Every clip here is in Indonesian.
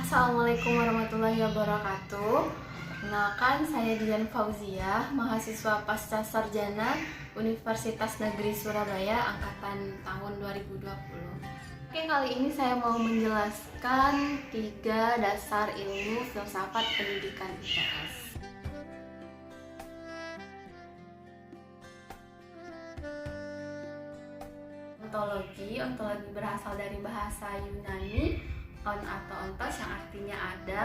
Assalamualaikum warahmatullahi wabarakatuh. Kenalkan, saya Dian Fauziah, mahasiswa pasca sarjana Universitas Negeri Surabaya angkatan tahun 2020. Oke, kali ini saya mau menjelaskan 3 dasar ilmu filsafat pendidikan IPS. Ontologi berasal dari bahasa Yunani on atau ontos yang artinya ada,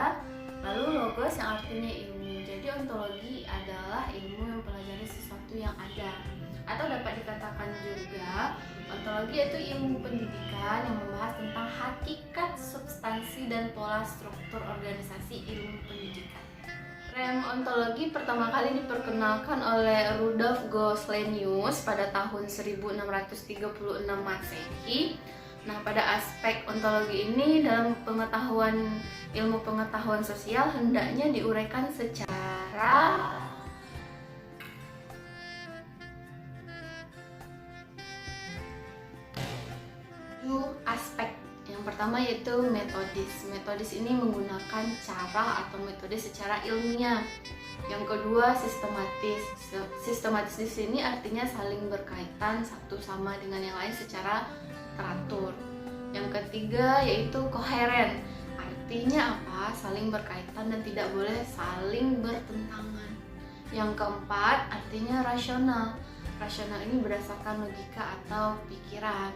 lalu logos yang artinya ilmu. Jadi ontologi adalah ilmu yang mempelajari sesuatu yang ada. Atau dapat dikatakan juga ontologi yaitu ilmu pendidikan yang membahas tentang hakikat, substansi, dan pola struktur organisasi ilmu pendidikan. Rem ontologi pertama kali diperkenalkan oleh Rudolf Gosling pada tahun 1636 Masehi. Nah, pada aspek ontologi ini dalam ilmu pengetahuan sosial hendaknya diuraikan secara aspek. Yang pertama yaitu metodis. Metodis ini menggunakan cara atau metode secara ilmiah. Yang kedua sistematis. Sistematis di sini artinya saling berkaitan satu sama dengan yang lain secara teratur. Yang ketiga yaitu koheren. Artinya apa? Saling berkaitan dan tidak boleh saling bertentangan. Yang keempat artinya rasional. Rasional ini berdasarkan logika atau pikiran.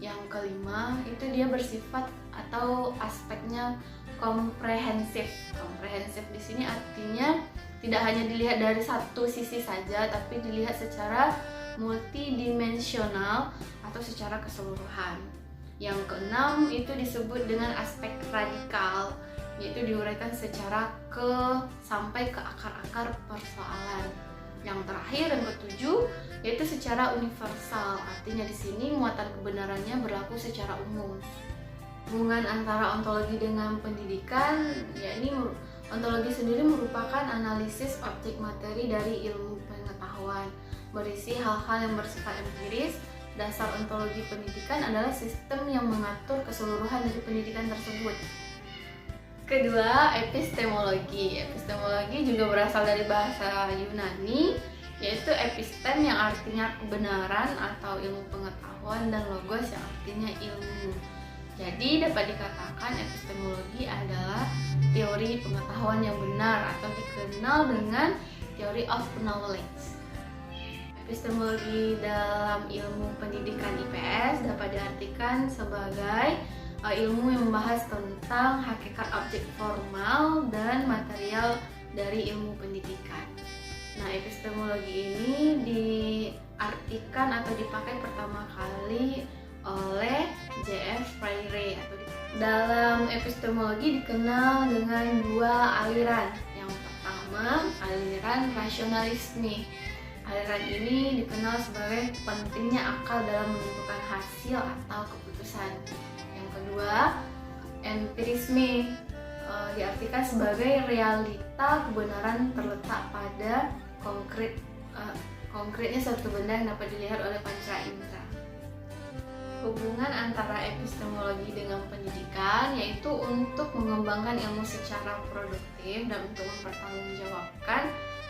Yang kelima itu dia bersifat atau aspeknya komprehensif. Komprehensif di sini artinya tidak hanya dilihat dari satu sisi saja, tapi dilihat secara multidimensional atau secara keseluruhan. Yang keenam itu disebut dengan aspek radikal, yaitu diuraikan secara sampai ke akar-akar persoalan. Yang terakhir yang ketujuh yaitu secara universal, artinya di sini muatan kebenarannya berlaku secara umum. Hubungan antara ontologi dengan pendidikan, yakni ontologi sendiri merupakan analisis objek materi dari ilmu pengetahuan, berisi hal-hal yang bersifat empiris. Dasar ontologi pendidikan adalah sistem yang mengatur keseluruhan dari pendidikan tersebut. Kedua, epistemologi. Epistemologi juga berasal dari bahasa Yunani, yaitu epistem yang artinya kebenaran atau ilmu pengetahuan, dan logos yang artinya ilmu. Jadi dapat dikatakan epistemologi adalah teori pengetahuan yang benar atau dikenal dengan theory of knowledge. Epistemologi dalam ilmu pendidikan IPS dapat diartikan sebagai ilmu yang membahas tentang hakikat objek formal dan material dari ilmu pendidikan. Nah, epistemologi ini diartikan atau dipakai pertama kali oleh J.F. Freire. Dalam epistemologi dikenal dengan 2 aliran. Yang pertama, aliran rasionalisme. Aliran ini dikenal sebagai pentingnya akal dalam menentukan hasil atau keputusan. Yang kedua, empirisme, diartikan sebagai realita kebenaran terletak pada konkretnya suatu benda yang dapat dilihat oleh panca indera. Hubungan antara epistemologi dengan pendidikan yaitu untuk mengembangkan ilmu secara produktif dan untuk mempertanggungjawabkan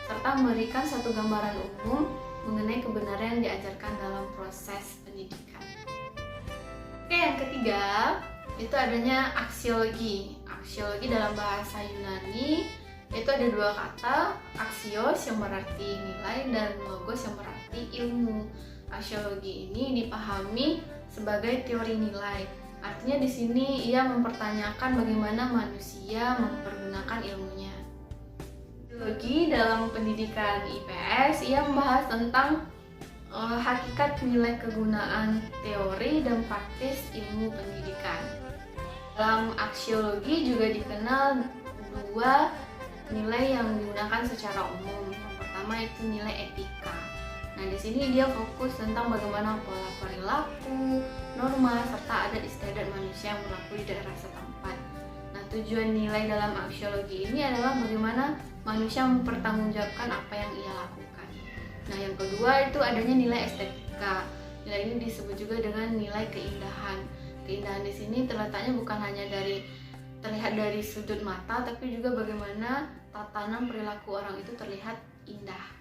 serta memberikan satu gambaran umum mengenai kebenaran yang diajarkan dalam proses pendidikan. Oke, yang ketiga itu adanya aksiologi. Aksiologi dalam bahasa Yunani itu ada 2 kata, aksios yang berarti nilai dan logos yang berarti ilmu. Aksiologi ini dipahami sebagai teori nilai. Artinya di sini ia mempertanyakan bagaimana manusia mempergunakan ilmunya. Aksiologi dalam pendidikan IPS ia membahas tentang hakikat nilai kegunaan teori dan praktis ilmu pendidikan. Dalam aksiologi juga dikenal 2 nilai yang digunakan secara umum. Yang pertama itu nilai etika. Nah, di sini dia fokus tentang bagaimana pola perilaku, norma, serta adat istiadat manusia yang berlaku di daerah setempat. Nah, tujuan nilai dalam aksiologi ini adalah bagaimana manusia mempertanggungjawabkan apa yang ia lakukan. Nah, yang kedua itu adanya nilai estetika. Nilai ini disebut juga dengan nilai keindahan. Keindahan di sini terletaknya bukan hanya dari terlihat dari sudut mata, tapi juga bagaimana tatanan perilaku orang itu terlihat indah.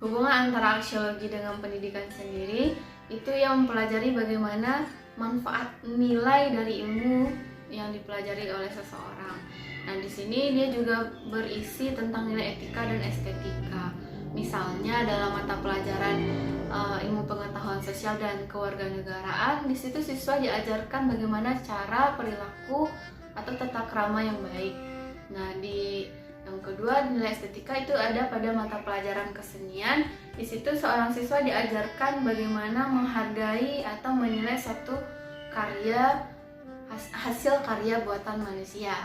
Hubungan antara aksiologi dengan pendidikan sendiri itu yang mempelajari bagaimana manfaat nilai dari ilmu yang dipelajari oleh seseorang. Nah, di sini dia juga berisi tentang nilai etika dan estetika. Misalnya dalam mata pelajaran ilmu pengetahuan sosial dan kewarganegaraan, di situ siswa diajarkan bagaimana cara perilaku atau tata krama yang baik. Nah, di yang kedua, nilai estetika itu ada pada mata pelajaran kesenian. Di situ seorang siswa diajarkan bagaimana menghargai atau menilai suatu karya, hasil karya buatan manusia.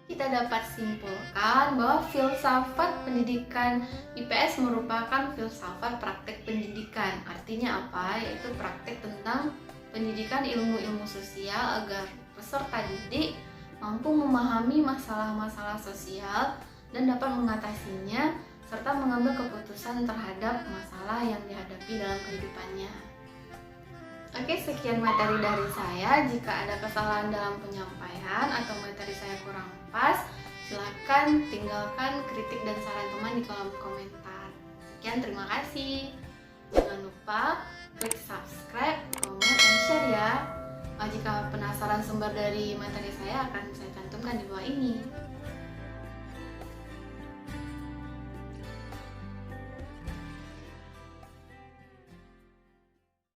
Kita dapat simpulkan bahwa filsafat pendidikan IPS merupakan filsafat praktek pendidikan. Artinya apa? Yaitu praktek tentang pendidikan ilmu-ilmu sosial agar peserta didik mampu memahami masalah-masalah sosial dan dapat mengatasinya serta mengambil keputusan terhadap masalah yang dihadapi dalam kehidupannya. Oke, sekian materi dari saya. Jika ada kesalahan dalam penyampaian atau materi saya kurang pas, silakan tinggalkan kritik dan saran teman di kolom komentar. Sekian, terima kasih. Jangan lupa klik subscribe, komen, dan share ya. Jika penasaran sumber dari materi saya akan saya cantumkan di bawah ini.